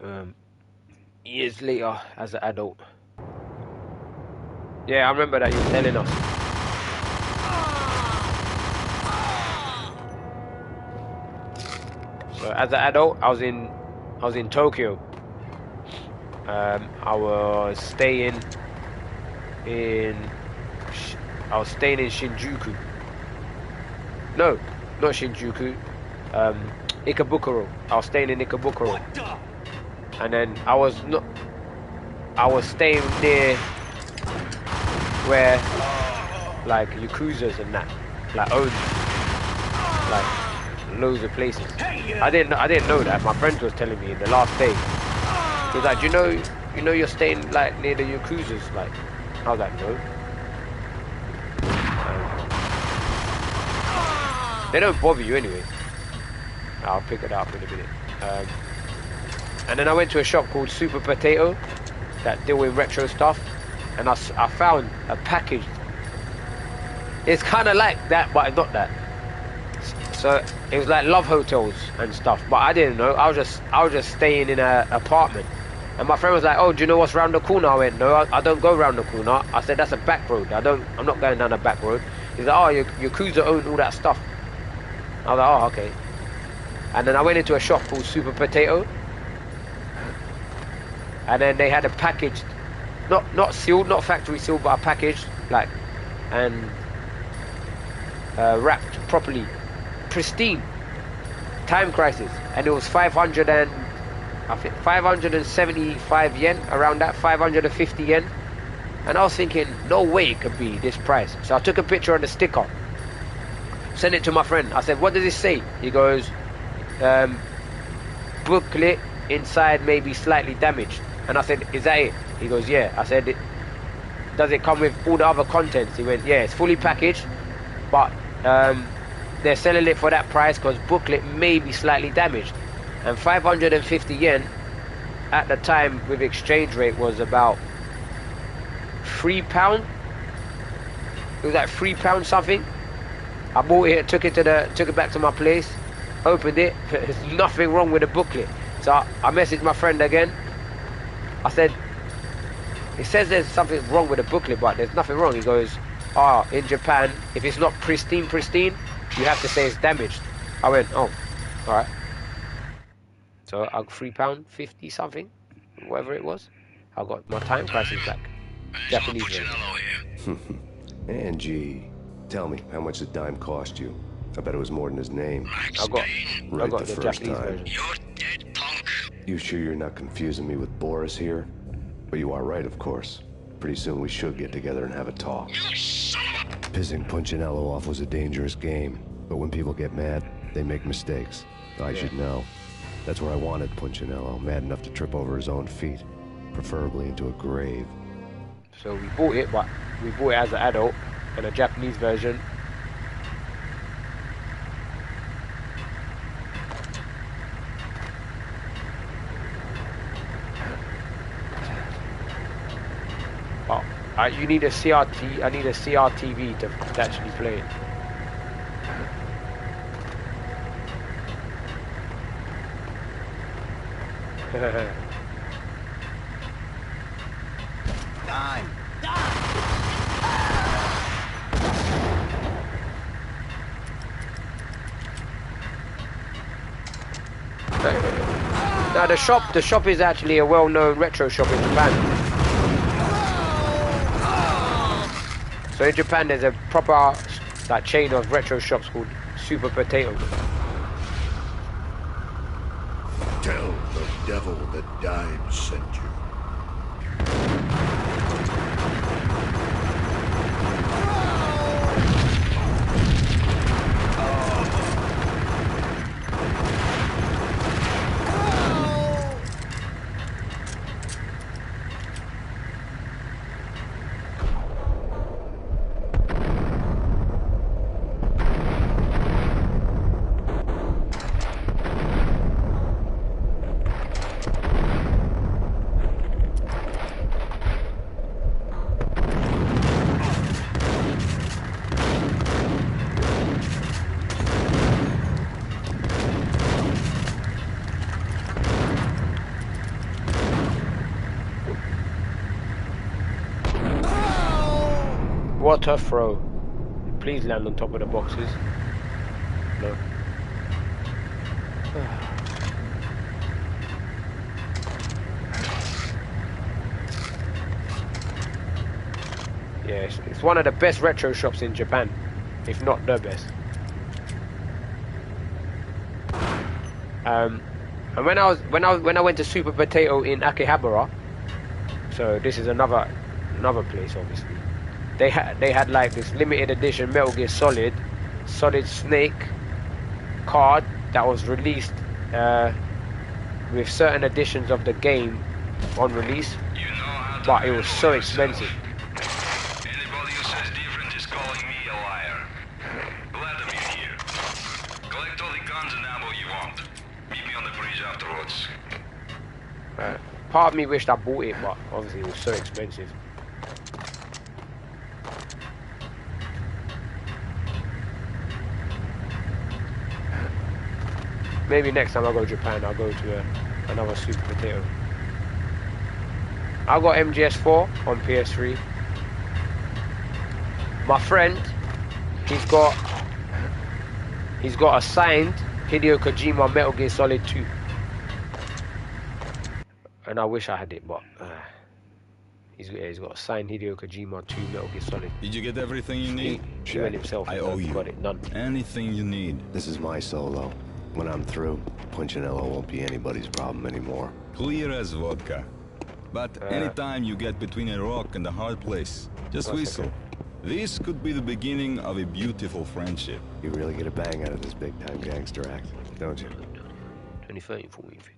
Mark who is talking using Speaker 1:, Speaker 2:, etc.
Speaker 1: um, years later as an adult. Yeah, I remember that you were telling us. So as an adult, I was in Tokyo. I was staying in Shinjuku. No, not Shinjuku. Ikebukuro. I was staying in Ikebukuro, and then I was staying near where like Yakuzas and that like own like loads of places. I didn't know that. My friend was telling me in the last day. He was like, you know you're staying like near the Yakuzas, like. I was like, no. They don't bother you anyway. I'll pick it up in a minute. And then I went to a shop called Super Potato that deal with retro stuff, and I found a package. It's kind of like that, but not that. So it was like love hotels and stuff, but I didn't know. I was just staying in an apartment. And my friend was like, "Oh, do you know what's round the corner?" I went, "No, I don't go round the corner." I said, "That's a back road. I'm not going down a back road." He's like, "Oh, your Yakuza own all that stuff." I was like, "Oh, okay." And then I went into a shop called Super Potato, and then they had a package, not sealed, not factory sealed, but a package like and wrapped properly, pristine. Time Crisis, and it was 575 yen, around that, 550 yen. And I was thinking, no way it could be this price. So I took a picture of the sticker, sent it to my friend. I said, what does this say? He goes, booklet inside maybe slightly damaged. And I said, is that it? He goes, yeah. I said, does it come with all the other contents? He went, yeah, it's fully packaged, but they're selling it for that price because booklet may be slightly damaged. And 550 yen at the time with exchange rate was about £3. It was like £3 something. I bought it, took it back to my place, opened it. There's nothing wrong with the booklet. So I messaged my friend again. I said, it says there's something wrong with the booklet, but there's nothing wrong. He goes, in Japan, if it's not pristine, you have to say it's damaged. I went, oh, alright. So I got £3.50 something, whatever it was. I got my Time Crisis back. Japanese version.
Speaker 2: Angie, tell me, how much did Dime cost you? I bet it was more than his name.
Speaker 1: I got the Japanese version.
Speaker 3: You're dead, punk.
Speaker 2: You sure you're not confusing me with Boris here? But you are right, of course. Pretty soon we should get together and have a talk.
Speaker 3: You son of a...
Speaker 2: Pissing Punchinello off was a dangerous game, but when people get mad, they make mistakes. I should know. That's where I wanted Punchinello, mad enough to trip over his own feet, preferably into a grave.
Speaker 1: So we bought it, but we bought it as an adult, and a Japanese version. Oh, you need a CRT. I need a CRTV to actually play it.
Speaker 4: Dime!
Speaker 1: Now the shop is actually a well-known retro shop in Japan. So in Japan there's a proper chain of retro shops called Super Potato.
Speaker 5: Tell the devil that Dime sent you.
Speaker 1: What a throw. Please land on top of the boxes. No. Yeah, it's one of the best retro shops in Japan, if not the best. And when I went to Super Potato in Akihabara, so this is another place obviously. They had like this limited edition Metal Gear Solid Snake card that was released with certain editions of the game on release, but it was so expensive.
Speaker 4: Anybody who says different is calling me a liar. Glad of you here. Collect all the guns and ammo you want. Meet me on the bridge afterwards.
Speaker 1: Part of me wished I bought it, but obviously it was so expensive. Maybe next time I go to Japan, I'll go to another Super Potato. I got MGS4 on PS3. My friend, he's got a signed Hideo Kojima Metal Gear Solid 2. And I wish I had it, but he's got a signed Hideo Kojima 2 Metal Gear Solid.
Speaker 4: Did you get everything you need?
Speaker 1: He went himself.
Speaker 4: I owe you.
Speaker 1: Got it, none.
Speaker 4: Anything you need.
Speaker 2: This is my solo. When I'm through, Punchinello won't be anybody's problem anymore.
Speaker 4: Clear as vodka. But anytime you get between a rock and a hard place, just whistle. This could be the beginning of a beautiful friendship.
Speaker 2: You really get a bang out of this big-time gangster act, don't you?
Speaker 1: 2013, 14, 15.